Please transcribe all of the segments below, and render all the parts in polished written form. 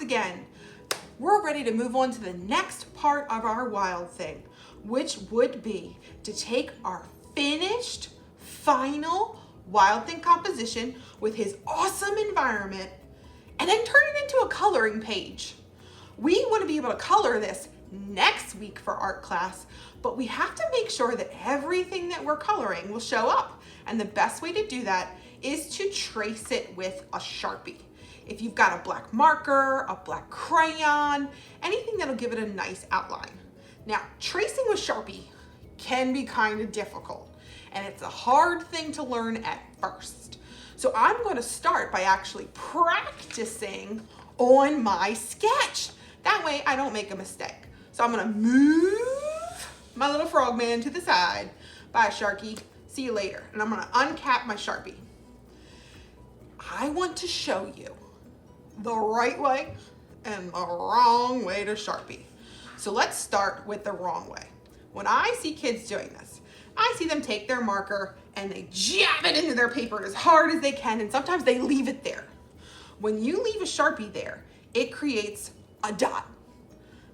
again. We're ready to move on to the next part of our Wild Thing, which would be to take our finished final Wild Thing composition with his awesome environment and then turn it into a coloring page. We want to be able to color this next week for art class, but we have to make sure that everything that we're coloring will show up. And the best way to do that is to trace it with a Sharpie. If you've got a black marker, a black crayon, anything that'll give it a nice outline. Now, tracing with Sharpie can be kind of difficult, and it's a hard thing to learn at first. So I'm going to start by actually practicing on my sketch. That way I don't make a mistake. So I'm going to move my little frogman to the side. Bye, Sharky. See you later. And I'm going to uncap my Sharpie. I want to show you the right way and the wrong way to Sharpie. So let's start with the wrong way. When I see kids doing this, I see them take their marker and they jab it into their paper as hard as they can, and sometimes they leave it there. When you leave a Sharpie there, it creates a dot.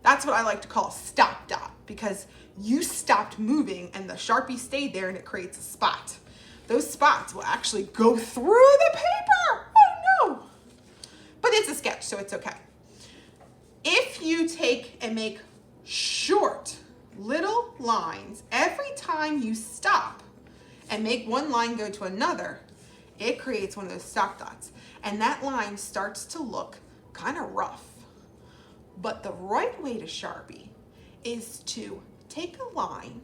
That's what I like to call a stop dot, because you stopped moving and the Sharpie stayed there and it creates a spot. Those spots will actually go through the paper. Oh no! But it's a sketch, so it's okay. If you take and make short little lines every time you stop and make one line go to another, it creates one of those stop dots. And that line starts to look kind of rough. But the right way to Sharpie is to take a line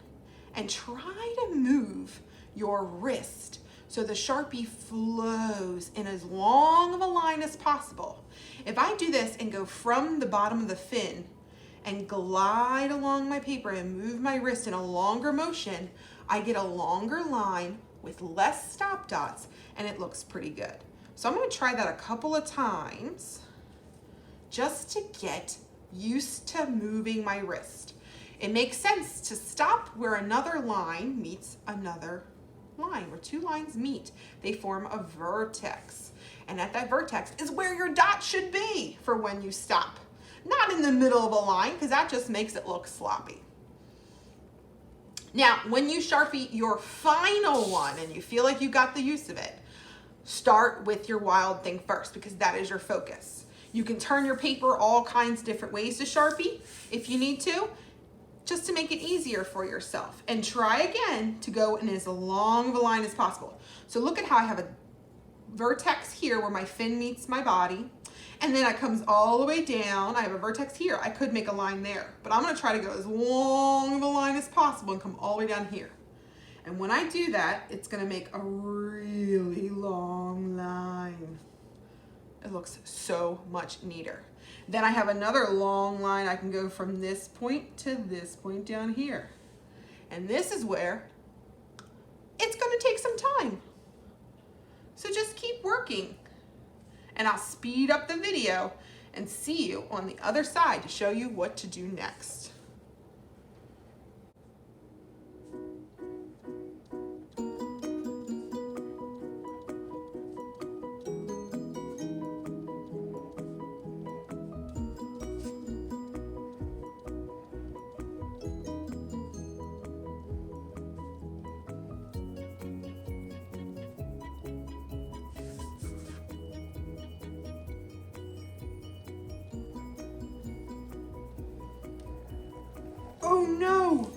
and try to move your wrist so the Sharpie flows in as long of a line as possible. If I do this and go from the bottom of the fin and glide along my paper and move my wrist in a longer motion, I get a longer line with less stop dots, and it looks pretty good. So I'm going to try that a couple of times just to get used to moving my wrist. It makes sense to stop where another line meets another line. Where two lines meet, they form a vertex. And at that vertex is where your dot should be for when you stop. Not in the middle of a line, because that just makes it look sloppy. Now, when you Sharpie your final one and you feel like you got the use of it, start with your Wild Thing first, because that is your focus. You can turn your paper all kinds of different ways to Sharpie if you need to, just to make it easier for yourself. And try again to go in as long of a line as possible. So look at how I have a vertex here where my fin meets my body, and then it comes all the way down. I have a vertex here. I could make a line there, but I'm going to try to go as long of a line as possible and come all the way down here. And when I do that, it's going to make a really long line. It looks so much neater. Then I have another long line. I can go from this point to this point down here. And this is where it's going to take some time. So just keep working. And I'll speed up the video and see you on the other side to show you what to do next. Oh no,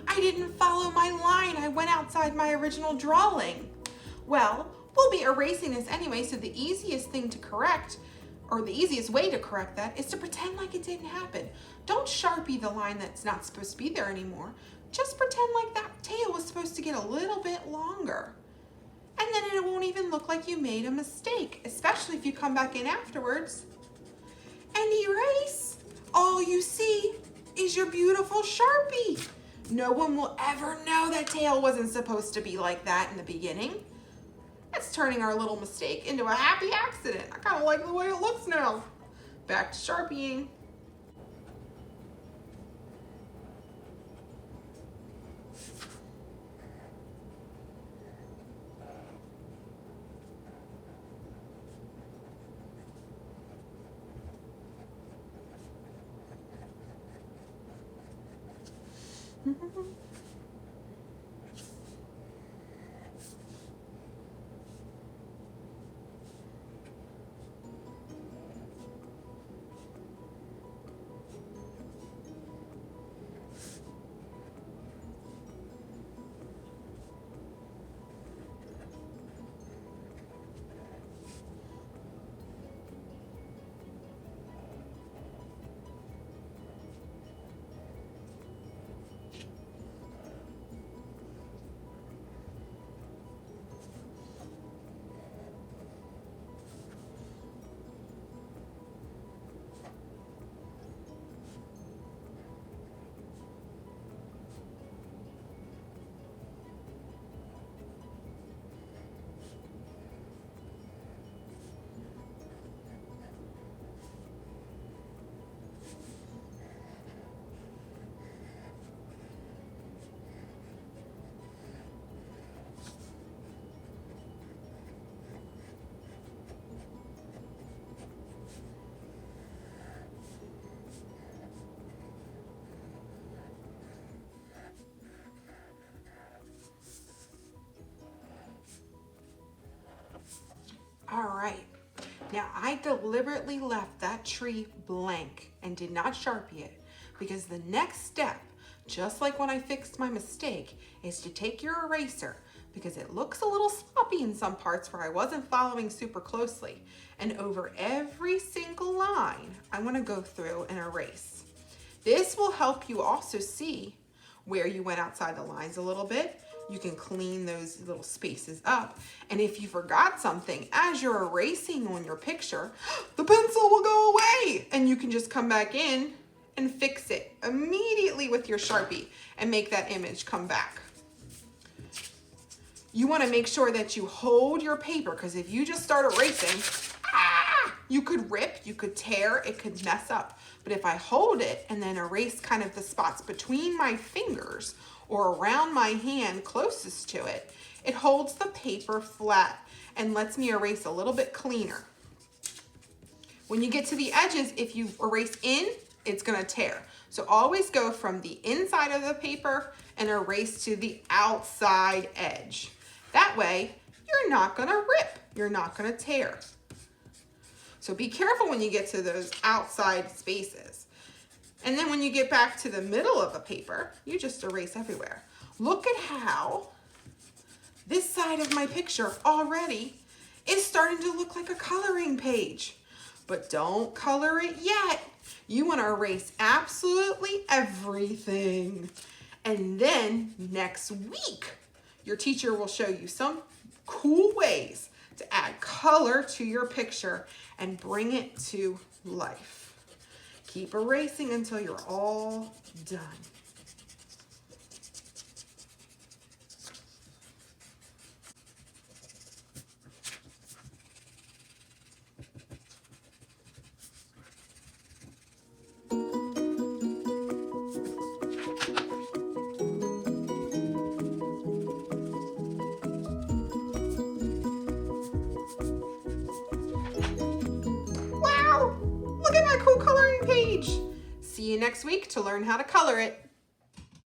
I didn't follow my line. I went outside my original drawing. Well, we'll be erasing this anyway, so the easiest thing to correct, or the easiest way to correct that, is to pretend like it didn't happen. Don't Sharpie the line that's not supposed to be there anymore. Just pretend like that tail was supposed to get a little bit longer. And then it won't even look like you made a mistake, especially if you come back in afterwards and erase. All you see is your beautiful Sharpie. No one will ever know that tail wasn't supposed to be like that in the beginning. That's turning our little mistake into a happy accident. I kind of like the way it looks now. Back to Sharpieing. All right. Now I deliberately left that tree blank and did not Sharpie it because the next step, just like when I fixed my mistake, is to take your eraser because it looks a little sloppy in some parts where I wasn't following super closely. And over every single line, I want to go through and erase. This will help you also see where you went outside the lines a little bit. You can clean those little spaces up. And if you forgot something, as you're erasing on your picture, the pencil will go away and you can just come back in and fix it immediately with your Sharpie and make that image come back. You want to make sure that you hold your paper because if you just start erasing, you could rip, you could tear, it could mess up. But if I hold it and then erase kind of the spots between my fingers or around my hand closest to it, it holds the paper flat and lets me erase a little bit cleaner. When you get to the edges, if you erase in, it's gonna tear. So always go from the inside of the paper and erase to the outside edge. That way, you're not gonna rip, you're not gonna tear. So be careful when you get to those outside spaces. And then when you get back to the middle of the paper, you just erase everywhere. Look at how this side of my picture already is starting to look like a coloring page. But don't color it yet. You want to erase absolutely everything. And then next week, your teacher will show you some cool ways to add color to your picture and bring it to life. Keep erasing until you're all done. Wow! Look at my cool coloring page. See you next week to learn how to color it.